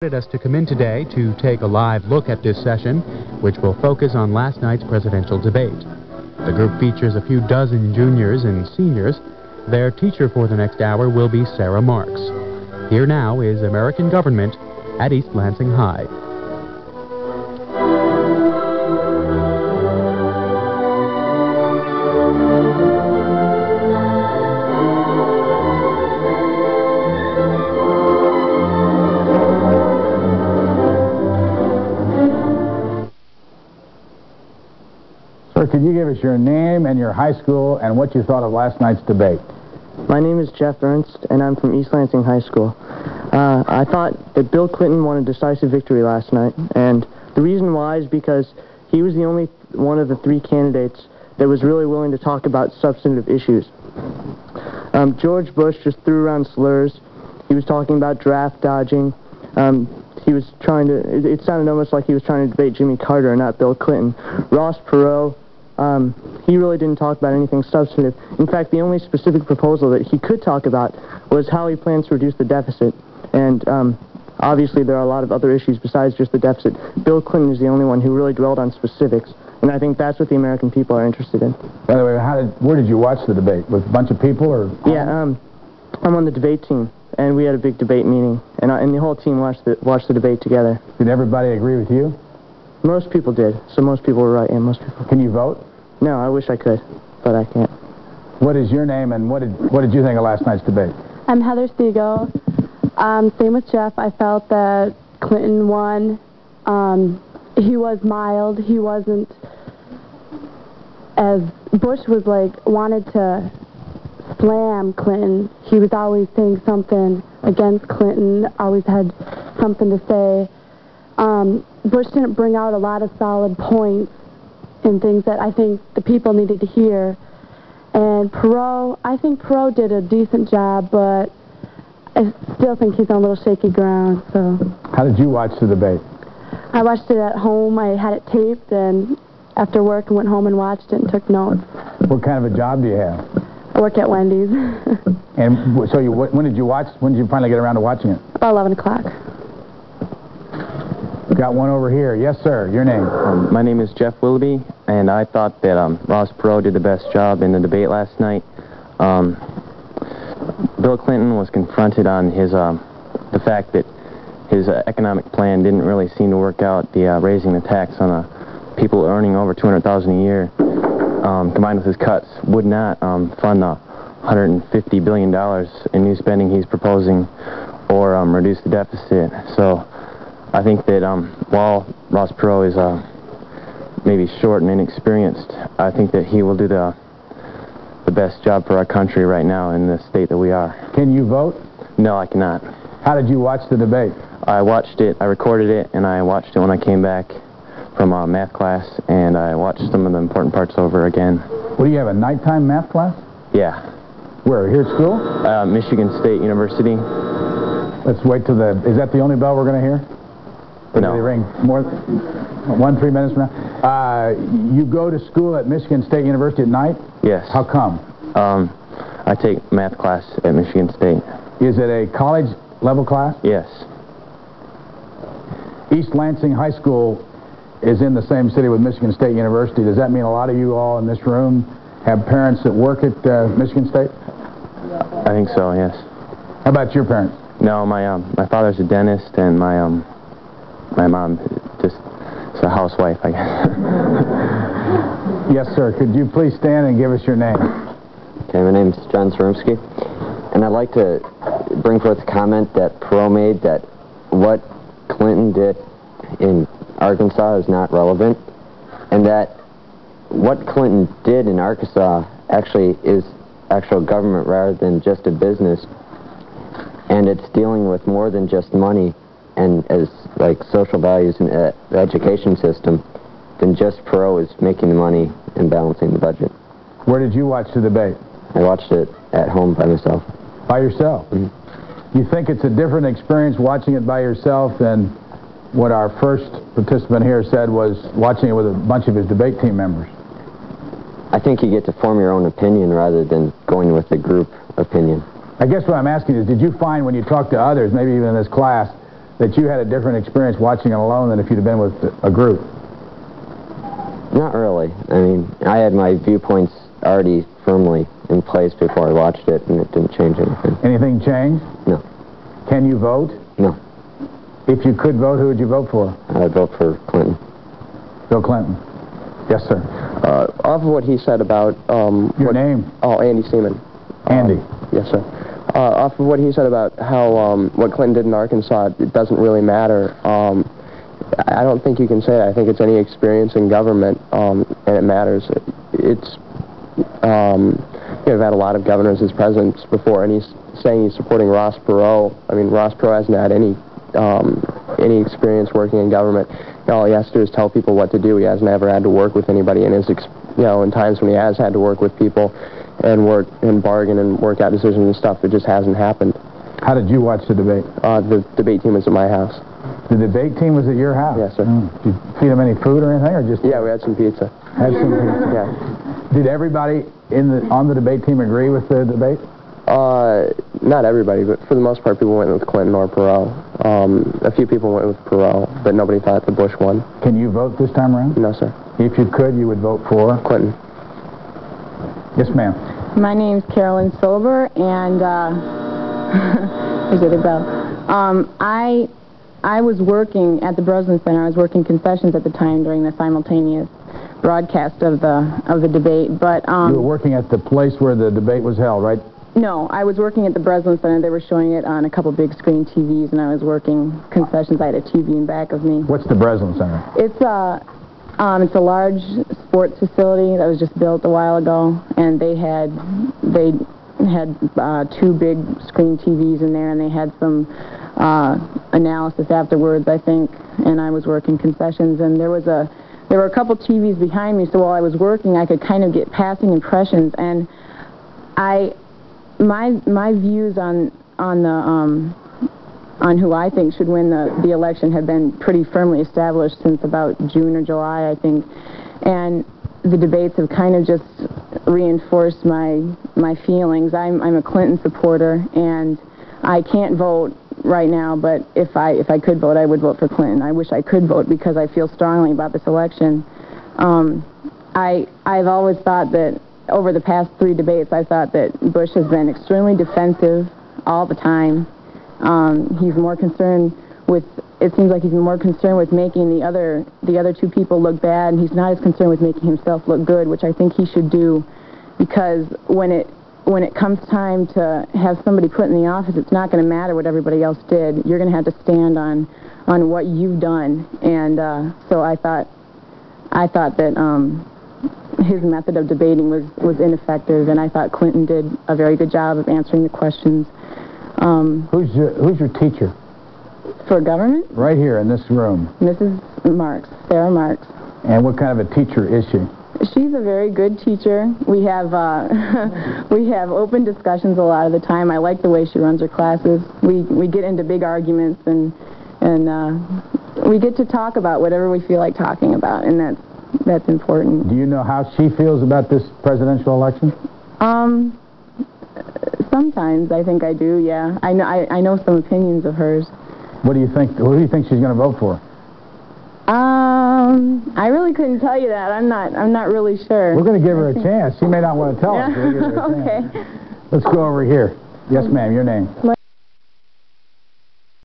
Us to come in today to take a live look at this session, which will focus on last night's presidential debate. The group features a few dozen juniors and seniors. Their teacher for the next hour will be Sarah Marks. Here now is American Government at East Lansing High. Could you give us your name and your high school and what you thought of last night's debate? My name is Jeff Ernst, and I'm from East Lansing High School. I thought that Bill Clinton won a decisive victory last night, and the reason why is because he was the only one of the three candidates that was really willing to talk about substantive issues. George Bush just threw around slurs. He was talking about draft dodging. He was trying to, it sounded almost like he was trying to debate Jimmy Carter and not Bill Clinton. Ross Perot, he really didn't talk about anything substantive. In fact, the only specific proposal that he could talk about was how he plans to reduce the deficit. And obviously there are a lot of other issues besides just the deficit. Bill Clinton is the only one who really dwelled on specifics. And I think that's what the American people are interested in. By the way, where did you watch the debate? With a bunch of people or? Yeah, I'm on the debate team. And we had a big debate meeting, and the whole team watched the debate together. Did everybody agree with you? Most people did, so most people were right, and most people... Can you vote? No, I wish I could, but I can't. What is your name, and what did you think of last night's debate? I'm Heather Stiegel. Same with Jeff. I felt that Clinton won. He was mild. He wasn't as... Bush was wanted to slam Clinton. He was always saying something against Clinton, always had something to say. Bush didn't bring out a lot of solid points and things that I think the people needed to hear. And Perot, I think Perot did a decent job, but I still think he's on a little shaky ground. So. How did you watch the debate? I watched it at home. I had it taped, and after work I went home and watched it and took notes. What kind of a job do you have? I work at Wendy's. And so when did you finally get around to watching it? About 11 o'clock. Got one over here. Yes, sir. Your name? My name is Jeff Willoughby, and I thought that Ross Perot did the best job in the debate last night. Bill Clinton was confronted on his the fact that his economic plan didn't really seem to work out. The raising the tax on people earning over $200,000 a year, combined with his cuts, would not fund the $150 billion in new spending he's proposing or reduce the deficit. So I think that while Ross Perot is maybe short and inexperienced, I think that he will do the best job for our country right now in the state that we are. Can you vote? No, I cannot. How did you watch the debate? I watched it, I recorded it, and I watched it when I came back from math class, and I watched some of the important parts over again. What do you have, a nighttime math class? Yeah. Where, here at school? Michigan State University. Let's wait till is that the only bell we're going to hear? Or no. Do they ring more, 3 minutes from now? You go to school at Michigan State University at night? Yes. How come? I take math class at Michigan State. Is it a college level class? Yes. East Lansing High School is in the same city with Michigan State University. Does that mean a lot of you all in this room have parents that work at Michigan State? I think so, yes. How about your parents? No, my father's a dentist, and my mom just is a housewife, I guess. Yes, sir. Could you please stand and give us your name? Okay, my name's John Sorumsky, and I'd like to bring forth a comment that Perot made that what Clinton did in Arkansas is not relevant, and that what Clinton did in Arkansas actually is actual government rather than just a business, and it's dealing with more than just money and as like social values in the education system than just Perot is making the money and balancing the budget. Where did you watch the debate? I watched it at home by myself. By yourself? Mm-hmm. You think it's a different experience watching it by yourself than what our first participant here said was watching it with a bunch of his debate team members? I think you get to form your own opinion rather than going with the group opinion. I guess what I'm asking is, did you find when you talked to others, maybe even in this class, that you had a different experience watching it alone than if you'd have been with a group? Not really. I mean, I had my viewpoints already firmly in place before I watched it, and it didn't change anything. Anything change? No. Can you vote? No. If you could vote, who would you vote for? I would vote for Clinton. Bill Clinton. Yes, sir. Off of what he said about... Your name? Oh, Andy Seaman. Andy. Yes, sir. Off of what he said about how what Clinton did in Arkansas, it doesn't really matter. I don't think you can say that. I think it's any experience in government, and it matters. It's... I've had a lot of governors as presidents before, and he's saying he's supporting Ross Perot. I mean, Ross Perot hasn't had any experience working in government. All he has to do is tell people what to do. He hasn't ever had to work with anybody, and in times when he has had to work with people and work and bargain and work out decisions and stuff, it just hasn't happened. How did you watch the debate? The debate team was at my house. The debate team was at your house? Yes, sir. Did you feed them any food or anything, or just... Yeah, we had some pizza. Had some pizza? Yeah. Did everybody on the debate team agree with the debate? Not everybody, but for the most part, people went with Clinton or Perot. A few people went with Perot, but nobody thought the Bush won. Can you vote this time around? No, sir. If you could, you would vote for? Clinton. Yes, ma'am. My name's Carolyn Silver, and is it a bell? I was working at the Breslin Center. I was working concessions at the time during the simultaneous broadcast of the debate. But you were working at the place where the debate was held, right? No, I was working at the Breslin Center. They were showing it on a couple big screen TVs, and I was working concessions. I had a TV in back of me. What's the Breslin Center? It's a large sports facility that was just built a while ago, and they had two big screen TVs in there, and they had some analysis afterwards, I think. And I was working concessions, and there were a couple TVs behind me, so while I was working, I could kind of get passing impressions, and my views on who I think should win the election have been pretty firmly established since about June or July, I think. And the debates have kind of just reinforced my feelings. I'm a Clinton supporter, and I can't vote right now, but if I could vote, I would vote for Clinton. I wish I could vote because I feel strongly about this election. I've always thought that over the past 3 debates, I thought that Bush has been extremely defensive all the time. He's more concerned with, it seems like he's more concerned with making the other 2 people look bad, and he's not as concerned with making himself look good, which I think he should do, because when it comes time to have somebody put in the office, it's not going to matter what everybody else did. You're going to have to stand on what you've done, and so I thought that his method of debating was ineffective, and I thought Clinton did a very good job of answering the questions. Who's your teacher? For government? Right here in this room. Mrs. Marks, Sarah Marks. And what kind of a teacher is she? She's a very good teacher. We have we have open discussions a lot of the time. I like the way she runs her classes. We get into big arguments, and we get to talk about whatever we feel like talking about, and that's important. Do you know how she feels about this presidential election? Sometimes I think I do. Yeah, I know some opinions of hers. What do you think? Who do you think she's going to vote for? I really couldn't tell you that. I'm not really sure. We're going to give her a chance. She may not want to tell us. We'll give her a chance. Okay. Let's go over here. Yes, ma'am. Your name?